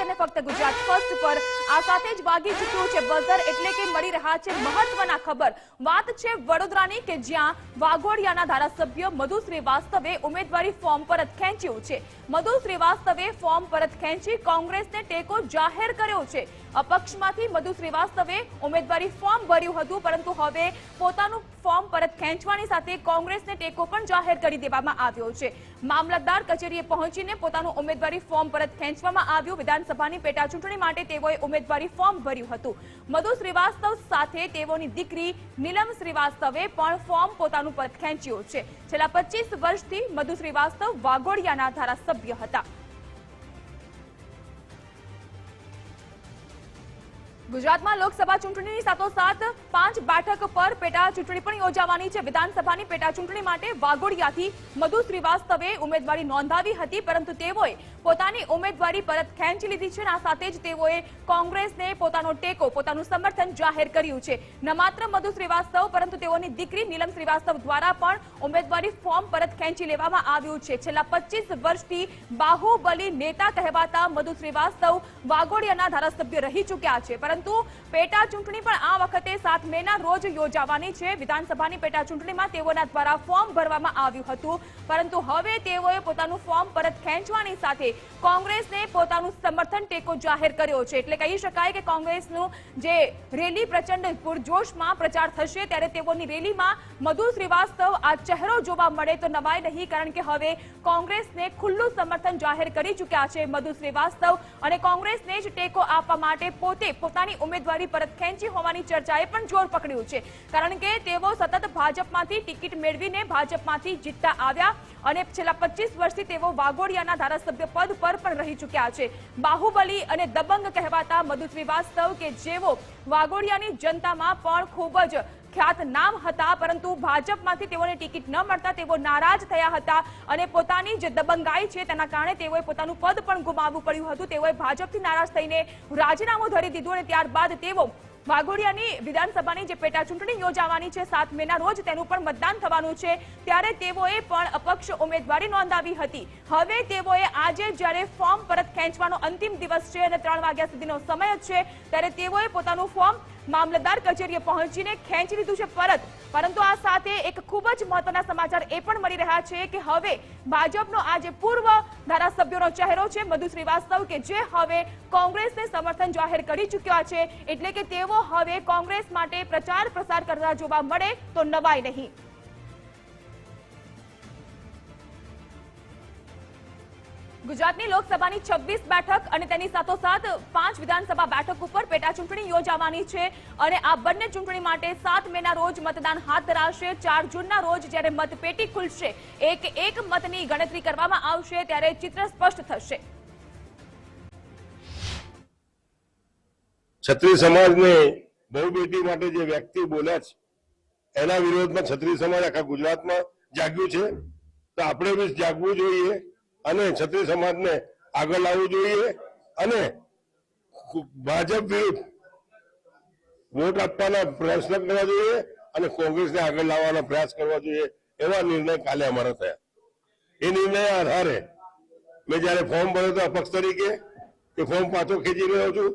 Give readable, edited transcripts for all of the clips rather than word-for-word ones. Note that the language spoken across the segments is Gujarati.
અને ફક્ત ગુજરાત ફર્સ્ટ પર આ સાથે જ વાગી ચૂક્યું છે બઝર, એટલે કે મળી રહ્યા છે મહત્વના ખબર। વાત છે વડોદરાની કે જ્યાં વાઘોડિયાના ધારાસભ્ય મધુ શ્રીવાસ્તવે ઉમેદવારી ફોર્મ પરત ખેંચ્યું છે। મધુ શ્રીવાસ્તવે ફોર્મ પરત ખેંચી કોંગ્રેસને ટેકો જાહેર કર્યો છે। અપક્ષમાંથી મધુ શ્રીવાસ્તવે ઉમેદવારી ફોર્મ ભર્યું હતું, પરંતુ હવે પોતાનું ફોર્મ પરત ખેંચવાની સાથે કોંગ્રેસને ટેકો પણ જાહેર કરી દેવામાં આવ્યો છે। મામલતદાર કચેરીએ પહોંચીને પોતાનું ઉમેદવારી ફોર્મ પરત ખેંચવામાં આવ્યું। વિધાનસભાની પેટા ચૂંટણી માટે તેઓએ ઉમેદવારી ફોર્મ ભર્યું હતું। મધુ શ્રીવાસ્તવ સાથે તેઓની દીકરી નીલમ શ્રીવાસ્તવે પણ ફોર્મ પોતાનું પરત ખેંચ્યું છે। છેલ્લા 25 વર્ષથી મધુ શ્રીવાસ્તવ વાઘોડિયાના ધારાસભ્ય હતા। ગુજરાતમાં લોકસભા ચૂંટણીની સાથોસાથ 5 બેઠક પર પેટા ચૂંટણી પણ યોજાવાની છે। વિધાનસભાની પેટા ચૂંટણી માટે વાઘોડિયાથી મધુ શ્રીવાસ્તવે ઉમેદવારી નોંધાવી હતી, પરંતુ તેઓએ પોતાની ઉમેદવારી પરત ખેંચી લીધી છે। આ સાથે જ તેઓએ કોંગ્રેસને પોતાનો ટેકો, પોતાનું સમર્થન જાહેર કર્યું છે। ન માત્ર મધુ શ્રીવાસ્તવ, પરંતુ તેઓની દીકરી નીલમ શ્રીવાસ્તવ દ્વારા પણ ઉમેદવારી ફોર્મ પરત ખેંચી લેવામાં આવ્યું છે। છેલ્લા 25 વર્ષથી બાહુબલી નેતા કહેવાતા મધુ શ્રીવાસ્તવ વાઘોડિયાના ધારાસભ્ય રહી ચૂક્યા છે, પરંતુ પેટા ચૂંટણી પણ આ વખતે 7 મેના રોજ યોજાવાની છે। વિધાનસભાની પેટા ચૂંટણીમાં તેઓના દ્વારા ફોર્મ ભરવામાં આવ્યું હતું, પરંતુ હવે તેઓએ પોતાનું ફોર્મ પરત ખેંચવાની સાથે કોંગ્રેસને પોતાનું સમર્થન ટેકો જાહેર કર્યો છે। એટલે કહી શકાય કે કોંગ્રેસનું જે રેલી પ્રચંડ પૂરજોશમાં પ્રચાર થશે, ત્યારે તેઓની રેલીમાં મધુ શ્રીવાસ્તવ આ ચહેરો જોવા મળે તો નવાય નહીં, કારણ કે હવે કોંગ્રેસને ખુલ્લું સમર્થન જાહેર કરી ચૂક્યા છે મધુ શ્રીવાસ્તવ, અને કોંગ્રેસને જ ટેકો આપવા માટે પોતાની ઉમેદવારી પરત ખેંચી હોવાની ચર્ચાએ પણ જોર પકડ્યું છે, કારણ કે તેઓ સતત ભાજપમાંથી ટિકિટ મેળવીને ભાજપમાંથી જીતતા આવ્યા અને છેલ્લા 25 વર્ષથી તેઓ વાઘોડિયાના ધારાસભ્ય પદ પર પણ રહી ચૂક્યા છે। બાહુબલી અને દબંગ કહેવાતા મધુ શ્રીવાસ્તવ કે જેઓ વાઘોડિયાની જનતામાં પણ ખૂબ જ ખ્યાત નામ હતા, પરંતુ ભાજપમાંથી તેઓને ટિકિટ ન મળતા તેઓ નારાજ થયા હતા અને પોતાની જે દબંગાઈ છે તેના કારણે તેઓએ પોતાનું પદ પણ ગુમાવવું પડ્યું હતું। તેઓએ ભાજપથી નારાજ થઈને રાજીનામું ધરી દીધું અને ત્યારબાદ તેઓ વાઘોડિયાની વિધાનસભાની જે પેટા ચૂંટણી યોજાવાની છે 7 મેના રોજ, તેનું પણ મતદાન થવાનું છે, ત્યારે તેઓએ પણ અપક્ષ ઉમેદવારી નોંધાવી હતી। હવે તેઓએ આજે જ્યારે ફોર્મ પરત ખેંચવાનો અંતિમ દિવસ છે અને 3 વાગ્યા સુધીનો સમય જ છે, ત્યારે તેઓએ પોતાનું ફોર્મ મામલતદાર કચેરીએ પહોંચીને ખેંચી લીધું છે પરત। પરંતુ આ સાથે એક ખૂબ જ મહત્વના સમાચાર એ પણ મળી રહ્યા છે કે હવે ભાજપનો આ જે પૂર્વ ધારાસભ્યનો ચહેરો છે મધુ શ્રીવાસ્તવ, કે જે હવે કોંગ્રેસને સમર્થન જાહેર કરી ચૂક્યા છે, એટલે કે તેઓ હવે કોંગ્રેસ માટે પ્રચાર પ્રસાર કરતા જોવા મળે તો નવાય નહીં। ગુજરાતની લોકસભાની 26 બેઠક અને તેની સાથોસાથ 5 વિધાનસભા બેઠક ઉપર પેટા ચૂંટણી યોજાવાની છે, અને આ બંને ચૂંટણી માટે 7 મેના રોજ મતદાન હાથ ધરાશે। 4 જૂનના રોજ જ્યારે મતપેટી ખુલશે, એક મતની ગણતરી કરવામાં આવશે, ત્યારે ચિત્ર સ્પષ્ટ થશે। ક્ષત્રિય સમાજને બહુ બેટી માટે જે વ્યક્તિ બોલ્યા છે એના વિરોધમાં ક્ષત્રિય સમાજ આખા ગુજરાતમાં જાગ્યું છે, તો આપણે બી જાગવું જોઈએ અને ક્ષત્રિય સમાજને આગળ લાવવું જોઈએ અને ભાજપ વિરુદ્ધ વોટ આપવાના પ્રયત્ન કરવા જોઈએ અને કોંગ્રેસને આગળ લાવવાનો પ્રયાસ કરવા જોઈએ, એવા નિર્ણય કાલે અમારા થયા। એ નિર્ણય આધારે મેં જયારે ફોર્મ ભર્યો હતો અપક્ષ તરીકે, એ ફોર્મ પાછો ખેંચી રહ્યો છું।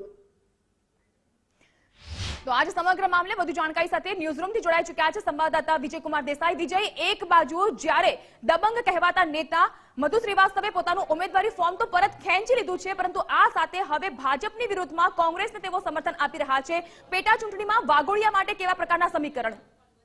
તો આજ સમગ્ર મામલે વધુ જાણકારી સાથે ન્યૂઝરૂમથી જોડાઈ ચૂક્યા છે સંવાદદાતા વિજયકુમાર દેસાઈ। વિજય, એક બાજુ જ્યારે દબંગ કહેવાતા નેતા મધુ શ્રીવાસ્તવે પોતાનું ઉમેદવારી ફોર્મ તો પરત ખેંચી લીધું છે, પરંતુ આ સાથે હવે ભાજપની વિરુદ્ધમાં કોંગ્રેસને તેઓ સમર્થન આપી રહ્યા છે। પેટા ચૂંટણીમાં વાઘોડિયા માટે કેવા પ્રકારના સમીકરણ?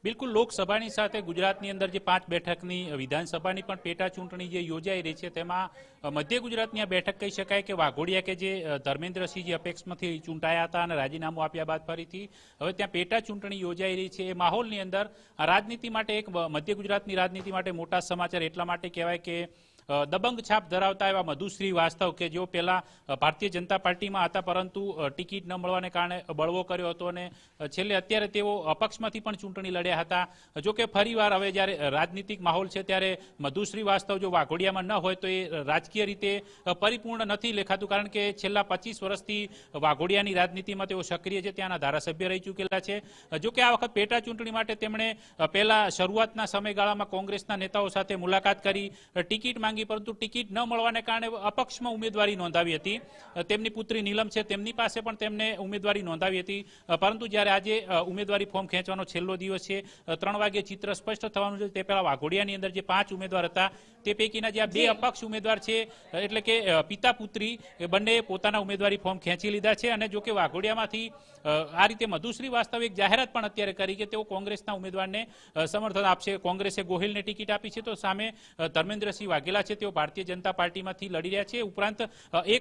બિલકુલ, લોકસભાની સાથે ગુજરાતની અંદર જે 5 બેઠકની વિધાનસભાની પણ પેટા ચૂંટણી જે યોજાઈ રહી છે, તેમાં મધ્ય ગુજરાતની આ બેઠક કહી શકાય કે વાઘોડિયા કે જે ધર્મેન્દ્રસિંહ જે અપેક્ષમાંથી ચૂંટાયા હતા અને રાજીનામું આપ્યા બાદ ફરીથી હવે ત્યાં પેટા ચૂંટણી યોજાઈ રહી છે, એ માહોલની અંદર આ રાજનીતિ માટે એક મધ્ય ગુજરાતની રાજનીતિ માટે મોટા સમાચાર એટલા માટે કહેવાય કે દબંગ છાપ ધરાવતા એવા મધુ શ્રીવાસ્તવ કે જેઓ પહેલા ભારતીય જનતા પાર્ટીમાં હતા, પરંતુ ટિકિટ ન મળવાને કારણે બળવો કર્યો હતો અને છેલ્લે અત્યારે તેઓ અપક્ષમાંથી પણ ચૂંટણી લડ્યા હતા। જો કે ફરીવાર હવે જ્યારે રાજનીતિક માહોલ છે ત્યારે મધુ શ્રીવાસ્તવ જો વાઘોડિયામાં ન હોય તો એ રાજકીય રીતે પરિપૂર્ણ નથી લેખાતું, કારણ કે છેલ્લા 25 વર્ષથી વાઘોડિયાની રાજનીતિમાં તેઓ સક્રિય છે, ત્યાંના ધારાસભ્ય રહી ચૂકેલા છે। જો કે આ વખત પેટા ચૂંટણી માટે તેમણે પહેલા શરૂઆતના સમયગાળામાં કોંગ્રેસના નેતાઓ સાથે મુલાકાત કરી ટિકિટ માંગી માંગી, પરંતુ ટિકિટ ન મળવાને કારણે અપક્ષમાં ઉમેદવારી નોંધાવી હતી. તેમની પુત્રી નીલમ છે, તેમની પાસે પણ તેમને ઉમેદવારી નોંધાવી હતી, પરંતુ જ્યારે આજે ઉમેદવારી ફોર્મ ખેંચવાનો છેલ્લો દિવસ છે, 3 વાગે ચિત્ર સ્પષ્ટ થવાનું છે. તે પહેલા વાઘોડિયાની અંદર જે 5 ઉમેદવાર હતા તે પૈકીના જે આ 2 અપક્ષ ઉમેદવાર છે, એટલે કે પિતા પુત્રી, એ બંને પોતાના ઉમેદવારી ફોર્મ ખેંચી લીધા છે. અને જો કે વાઘોડિયામાંથી આ રીતે મધુ શ્રીવાસ્તવે એક જાહેરાત પણ અત્યારે કરી કે તેઓ કોંગ્રેસના ઉમેદવારને સમર્થન આપશે. કોંગ્રેસે ગોહિલને ટિકિટ આપી છે, તો સામે ધર્મેન્દ્રસિંહ વાઘેલા છે, તેઓ ભારતીય જનતા પાર્ટીમાંથી લડી રહ્યા છે. ઉપરાંત એક